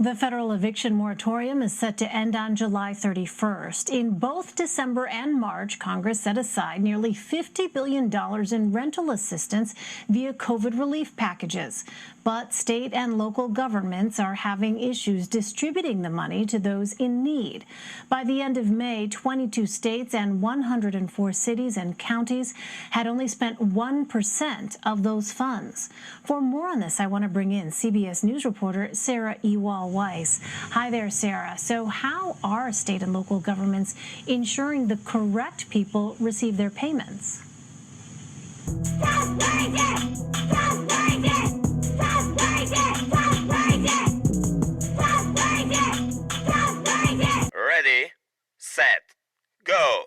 The federal eviction moratorium is set to end on July 31st. In both December and March, Congress set aside nearly $50 billion in rental assistance via COVID relief packages. But state and local governments are having issues distributing the money to those in need. By the end of May, 22 states and 104 cities and counties had only spent 1% of those funds. For more on this, I want to bring in CBS News reporter Sarah Ewald-Weiss. Hi there, Sarah. So how are state and local governments ensuring the correct people receive their payments? Stop waiting! Stop waiting! Stop waiting! Stop waiting! Stop waiting! Stop waiting! Ready, set, go!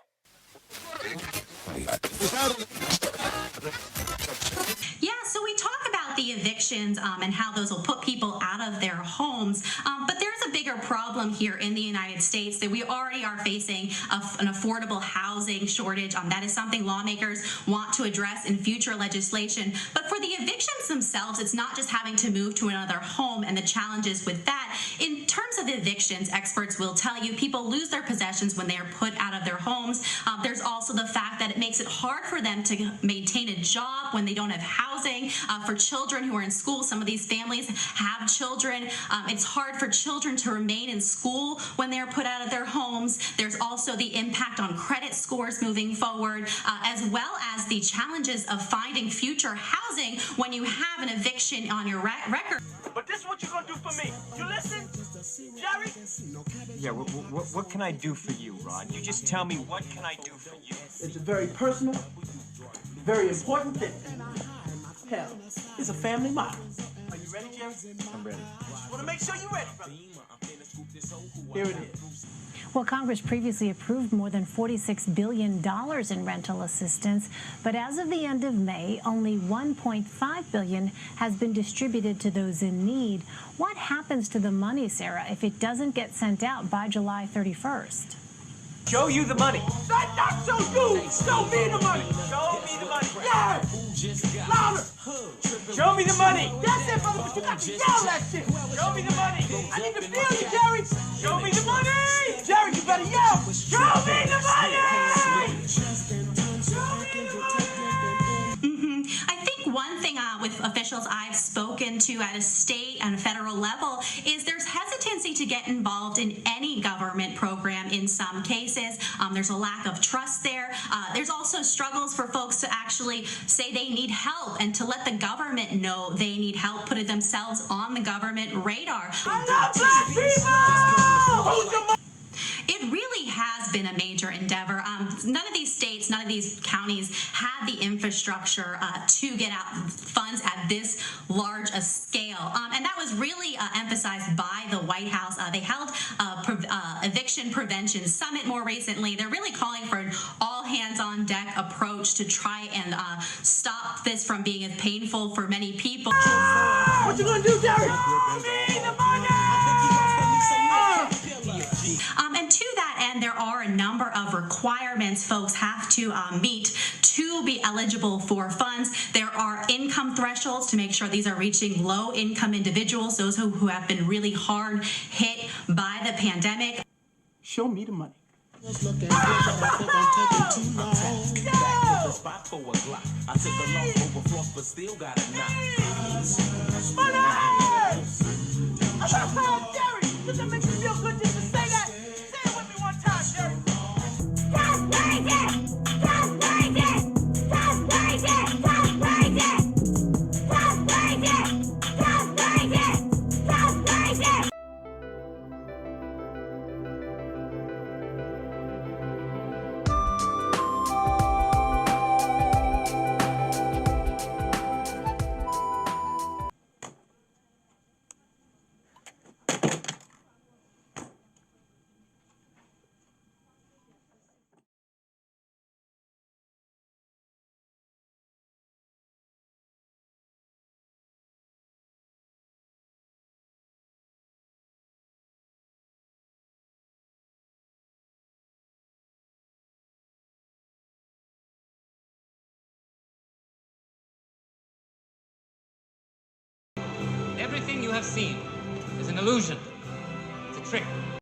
Yeah, so we talk about the evictions and how those will put people out of their homes, but there's a bigger problem here in the United States that we already are facing an affordable housing shortage. That is something lawmakers want to address in future legislation. But for the evictions themselves, it's not just having to move to another home and the challenges with that. In terms of evictions, experts will tell you people lose their possessions when they are put out of their homes. There's also the fact that it makes it hard for them to maintain a job when they don't have housing. For children who are in school, some of these families have children. It's hard for children to remain in school when they're put out of their homes. There's also the impact on credit scores moving forward, as well as the challenges of finding future housing when you have an eviction on your record. But this is what you're gonna do for me. You listen, Jerry? Yeah, what can I do for you, Ron? You just tell me, what can I do for you? It's a very personal, very important thing. Hell, it's a family motto. Are you ready, Jerry? I'm ready. Just wanna make sure you're ready, brother. Here it is. Well, Congress previously approved more than $46 billion in rental assistance, but as of the end of May, only $1.5 billion has been distributed to those in need. What happens to the money, Sarah, if it doesn't get sent out by July 31st? Show you the money. Not show you! Show me the money! Show me the money. Yeah! Louder! Show me the money. That's it, brother, but you got to yell that shit! Show me the money. I need to feel you, Jerry! Show me the money. Jerry, you better yell! Show me the money! Show me the money! I think one thing with officials I've spoken to at a state and federal level is there's hesitancy to get involved in any government program in some cases. There's a lack of trust there. There's also struggles for folks to actually say they need help and to let the government know they need help, putting themselves on the government radar. I love black people! Who's the It really has been a major endeavor. None of these states, none of these counties had the infrastructure to get out funds at this large a scale. And that was really emphasized by the White House. They held eviction prevention summit more recently. They're really calling for an all-hands-on-deck approach to try and stop this from being as painful for many people. What you gonna do, Jerry? Show me the money! And to that end, there are a number of requirements folks have to meet to be eligible for funds. There are income thresholds to make sure these are reaching low-income individuals, those who have been really hard hit by the pandemic. Show me the money. Does that make you feel good just to say that? Say it with me one time, Jerry. Stop waiting! Stop waiting! Stop waiting! Stop waiting! Stop waiting! Stop waiting! Stop waiting! Everything you have seen is an illusion. trick.